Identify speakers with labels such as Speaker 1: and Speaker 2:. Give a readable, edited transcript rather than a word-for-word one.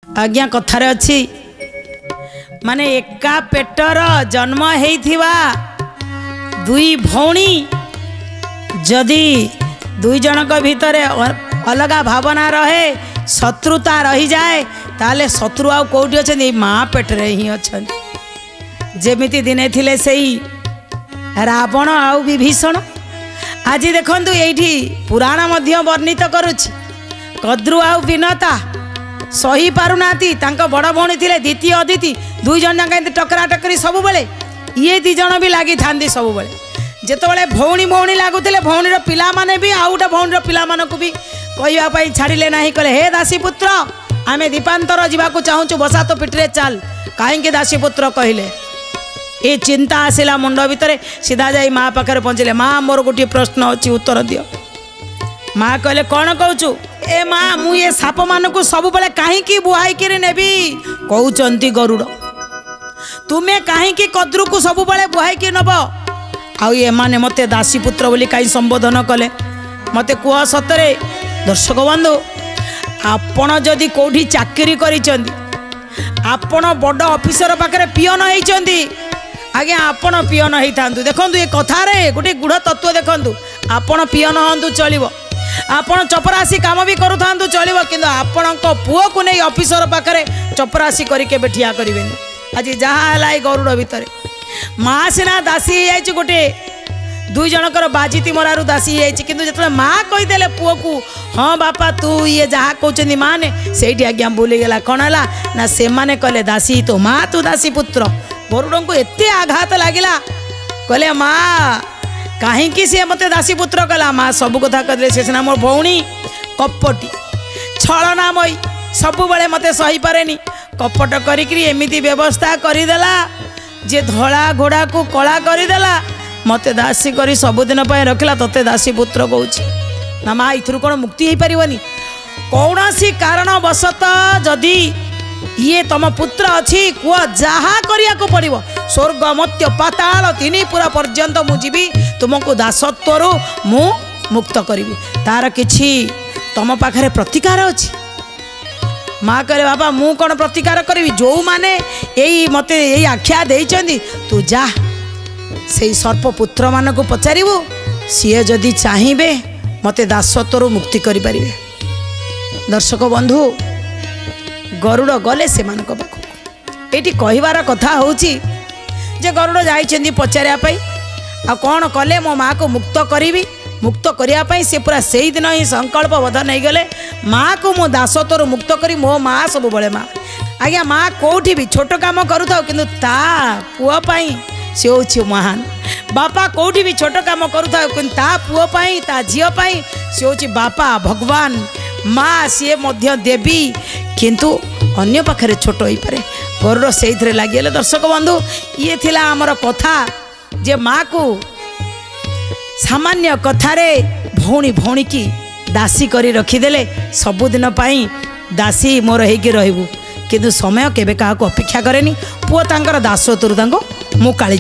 Speaker 1: आज्ञा कथार अच्छी माने एका पेटर जन्म हेइथिबा दुई भौणी जदि दुई जनक भितर अलगा भावना रहे शत्रुता रही जाए ताले शत्रु आउ कोठी अछन माँ पेटरे ही अछन। जेमिति दिने थिले सेई रावण आउ विभीषण आज देखंतु एठी पुराण मध्य वर्णित करुछि कद्रु आउ विनता सही पारुनाती तांको बड़ भौणी थिले द्वितीय अदिति दुई जन जाक टकरा टकरी सब बेले ये दी जन भी लगी था सब बेले जेतबेले भौणी भौणी लागुतिले भौणीर पिला माने भी आउ गोटे भौणीर पिला मानकु भी कहवा पई छाड़िले नाही कहले हे दासी पुत्र आमे दीपांतर जीवाकू चाहूँ बसा तो पिटरे चल कहीं दासी पुत्र कहले ये चिंता आसला मुंड भितर सीधा जाई माँ पाखे पहुँचले माँ मोर गोटे प्रश्न अच्छी उत्तर दियो। माँ कहले कौन कहूँ ए माँ मु ये साप मानक सब बेले कहीं बुहाई नेबी कहते गरुड़ तुम्हें कहीं कद्रु को सब बेले बुहाई नब आउ ये माने मते दासी पुत्र बोली कहीं संबोधन कले मते कुह सतरे दर्शक बंधु आपण जदि कौटी चाकरी करिसेंती आपण बड़ ऑफिसर पाखे पियन होइसेंती आज्ञा आपण पियन होता देखु ये कथारे गोटे गुढ़ तत्व देखु आपण पियन हूँ चलो आपण चपरासी काम भी करूँ चलो कि आपण पुओ को नहीं ऑफिसर पाखे चपरासी करके ठिया करें। आज जहाँ है गरुड़ भितर माँ सीना दासी हो गोटे दुई जनकर बाजिती मरारू दासी हो जो माँ कहीदे पुओ को हाँ बापा तू ये जहाँ कहते माँ ने से आज्ञा बुलीगला कौन है ना से मैंने कहले दासी तो माँ तू दासी पुत्र गरुड़ को एते आघात लगिला कहले माँ कहीं सी मत दासी पुत्र कहला माँ सब कथा कहले से सिना मोर भौणी कपटी छलनामयी सब बेले मत सही पारे कपट करी एमिति व्यवस्था करदेला जे धला घोड़ा को कला करदेला मत दासी करी सबुदिन रखला तते दासी पुत्र कहूँ ना माँ इथुर कौन मुक्ति हो पारनी कौन सी कारण वशत जदि ये तम पुत्र अच्छी कुआ जहा करिया को पड़िबो स्वर्ग मत्य पाताल तीन पूरा पर्यंत मु जीवी तुमको दासत्वर मु मुक्त करी तार किछि तम पाखरे प्रतिकार अच्छी। माँ कहे बाबा मु कौन प्रतिकार करी जो माने यही मते यही आख्या देइचंदी तू जा से सर्पपुत्र मान को पचारू सी जदि चाहिए मते दासत्वर मुक्ति करि परिबे। दर्शक बंधु गरुड़ गले से ये कहबार कथा हूँ जे गरुड़ जाइछंदी पचारिया आ कौन कले मो माँ को मुक्त करी मुक्त करने से पूरा से ही दिन ही संकल्पबद्ध नहीं गले माँ को मो दासत्वर मुक्त करी मो माँ सब बड़े माँ आज्ञा माँ कौटी भी छोट काम करूँ कि पुओपाई सी हूँ महान बापा कौटी भी छोट काम करूँ कि पुओपाई झीपाई सी हूँ बापा भगवान माँ सी देवी किंतु अन्य पाखे छोट हो पारे गरुड़ से लगे। दर्शक बंधु ये थिला आमर कथा जे माँ को सामान्य कथारे भौणी भौणी की दासी करी रखीदेले सबुदिन दासी मोर होगी रहबू किंतु समय केबे क्या अपेक्षा करेनी पुओ तांकर दासत्वर मुकाली।